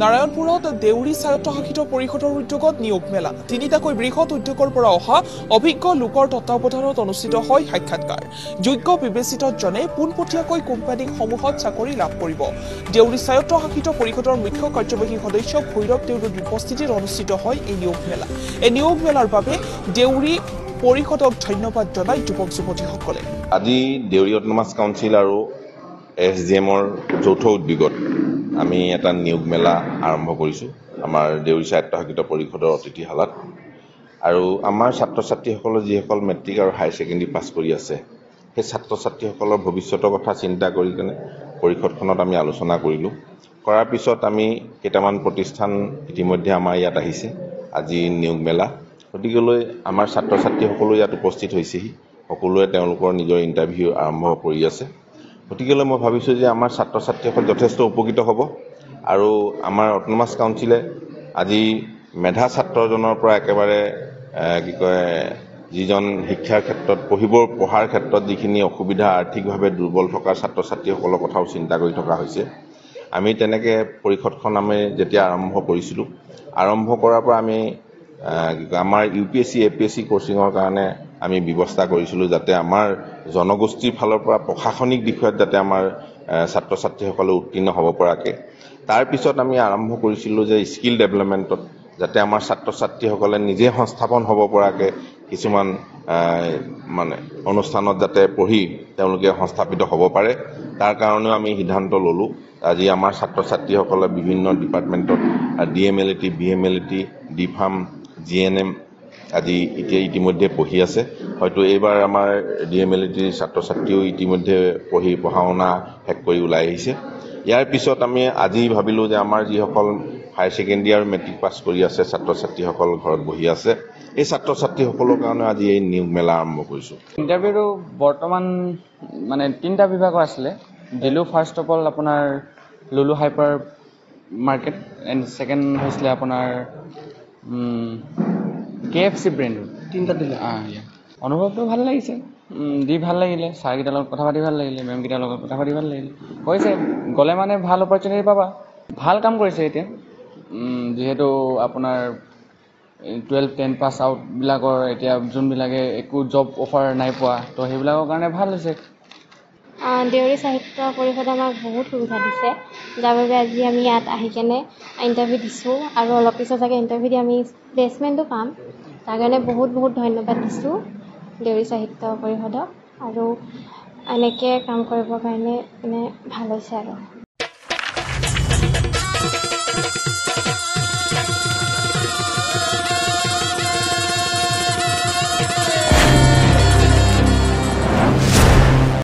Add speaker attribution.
Speaker 1: নাৰায়ণপুৰত দেউৰী স্বায়ত্তশাসিত পৰিষদৰ উদ্যোগত নিয়োগ মেলা তিনিটাকৈ বৃহৎ উদ্যোগৰ পৰা অহা অভিজ্ঞ লোকৰ তত্ত্বাৱধানত অনুষ্ঠিত হয় সাক্ষাৎকাৰ যোগ্য বিবেচিতজনে পোনপটীয়াকৈ কোম্পানীসমূহত চাকৰি লাভ কৰিব দেউৰী স্বায়ত্তশাসিত পৰিষদৰ মুখ্য কাৰ্যবাহী সদস্য ভৈৰৱ দেউৰীৰ উপস্থিতিত অনুষ্ঠিত হয় এই নিয়োগ মেলাৰ বাবে দেউৰী পৰিষদক ধন্যবাদ জনায় যুৱক যুৱতীসকলে
Speaker 2: আজি দেউৰী অট'নমাছ কাউন্সিল আৰু এছডিএমৰ যৌথ উদ্যোগত আমি এটা নিয়োগ মেলা আৰম্ভ কৰিছোঁ আমাৰ দেউৰী স্বায়ত্তশাসিত পৰিষদৰ অতিথিশালাত আৰু আমাৰ ছাত্ৰ ছাত্ৰীসকলে যিসকল মেট্ৰিক আৰু হায়াৰ ছেকেণ্ডেৰী পাছ কৰি আছে সেই ছাত্ৰ ছাত্ৰীসকলৰ ভৱিষ্যতৰ কথা চিন্তা কৰি কেনে পৰিষদখনত আমি আলোচনা কৰিলোঁ কৰাৰ পিছত আমি কেইটামান প্ৰতিষ্ঠান ইতিমধ্যে আমাৰ ইয়াত আহিছে আজি নিয়োগ মেলা গতিকেলৈ আমাৰ ছাত্ৰ ছাত্ৰীসকলো ইয়াত উপস্থিত হৈছেহি সকলোৱে তেওঁলোকৰ নিজৰ ইণ্টাৰভিউ আৰম্ভ কৰি আছে গতিকেলৈ মই ভাবিছোঁ যে আমাৰ ছাত্ৰ ছাত্ৰীসকল যথেষ্ট উপকৃত হ'ব আৰু আমাৰ অট'নমাছ কাউন্সিলে আজি মেধা ছাত্ৰজনৰ পৰা একেবাৰে যিজন শিক্ষাৰ ক্ষেত্ৰত পঢ়াৰ ক্ষেত্ৰত যিখিনি অসুবিধা আৰ্থিকভাৱে দুৰ্বল থকা ছাত্ৰ ছাত্ৰীসকলৰ কথাও চিন্তা কৰি থকা হৈছে আমি তেনেকৈ পৰিষদখন আমি যেতিয়া আৰম্ভ কৰিছিলোঁ আৰম্ভ কৰাৰ পৰা আমি আমাৰ UPSC APSC কোচিঙৰ কাৰণে আমি ব্যৱস্থা কৰিছিলোঁ যাতে আমাৰ জনগোষ্ঠীৰ ফালৰ পৰা প্ৰশাসনিক দিশত যাতে আমাৰ ছাত্ৰ ছাত্ৰীসকলে উত্তীৰ্ণ হ'ব পৰাকৈ তাৰ পিছত আমি আৰম্ভ কৰিছিলোঁ যে স্কিল ডেভেলপমেণ্টত যাতে আমাৰ ছাত্ৰ ছাত্ৰীসকলে নিজে সংস্থাপন হ'ব পৰাকৈ কিছুমান মানে অনুষ্ঠানত যাতে পঢ়ি তেওঁলোকে সংস্থাপিত হ'ব পাৰে তাৰ কাৰণেও আমি সিদ্ধান্ত ল'লোঁ আজি আমাৰ ছাত্ৰ ছাত্ৰীসকলে বিভিন্ন ডিপাৰ্টমেণ্টত DMLT BMLT DPharm GNM আজি ইতিমধ্যে পঢ়ি আছে হয়তো এইবাৰ আমাৰ DMLTৰ ছাত্ৰ ছাত্ৰীও ইতিমধ্যে পঢ়া শুনা শেষ কৰি ওলাই আহিছে ইয়াৰ পিছত আমি আজি ভাবিলোঁ যে আমাৰ যিসকল হায়াৰ ছেকেণ্ডেৰী আৰু মেট্ৰিক পাছ কৰি আছে ছাত্ৰ ছাত্ৰীসকল ঘৰত বহি আছে এই ছাত্ৰ ছাত্ৰীসকলৰ কাৰণে আজি এই নিয়োগ মেলা আৰম্ভ কৰিছোঁ
Speaker 3: ইণ্টাৰভিউটো বৰ্তমান মানে তিনিটা বিভাগৰ আছিলে দিলোঁ ফাৰ্ষ্ট অফ অল আপোনাৰ লুলু হাইপাৰ মাৰ্কেট এণ্ড ছেকেণ্ড হৈছিলে আপোনাৰ KFC ব্ৰেণ্ডৰ তিনিটা দিলে অনুভৱটো ভাল লাগিছে দি ভাল লাগিলে ছাৰকেইটাৰ লগত কথা পাতি ভাল লাগিলে মেমকেইটাৰ লগত কথা পাতি ভাল লাগিলে কৈছে গ'লে মানে ভাল অপৰচুনিটি পাবা ভাল কাম কৰিছে এতিয়া যিহেতু আপোনাৰ 12-10 পাছ আউটবিলাকৰ এতিয়া যোনবিলাকে একো জব অফাৰ নাই পোৱা তো সেইবিলাকৰ কাৰণে ভাল হৈছে
Speaker 4: দেউৰী সাহিত্য পৰিষদে আমাক বহুত সুবিধা দিছে যাৰ বাবে আজি আমি ইয়াত আহি কেনে ইণ্টাৰভিউ দিছোঁ আৰু অলপ পিছত চাগে ইণ্টাৰভিউ দি আমি প্লেচমেণ্টো পাম তাৰ কাৰণে বহুত বহুত ধন্যবাদ দিছোঁ দেউৰী সাহিত্য পৰিষদক আৰু এনেকৈ কাম কৰিবৰ কাৰণে মানে ভাল হৈছে আৰু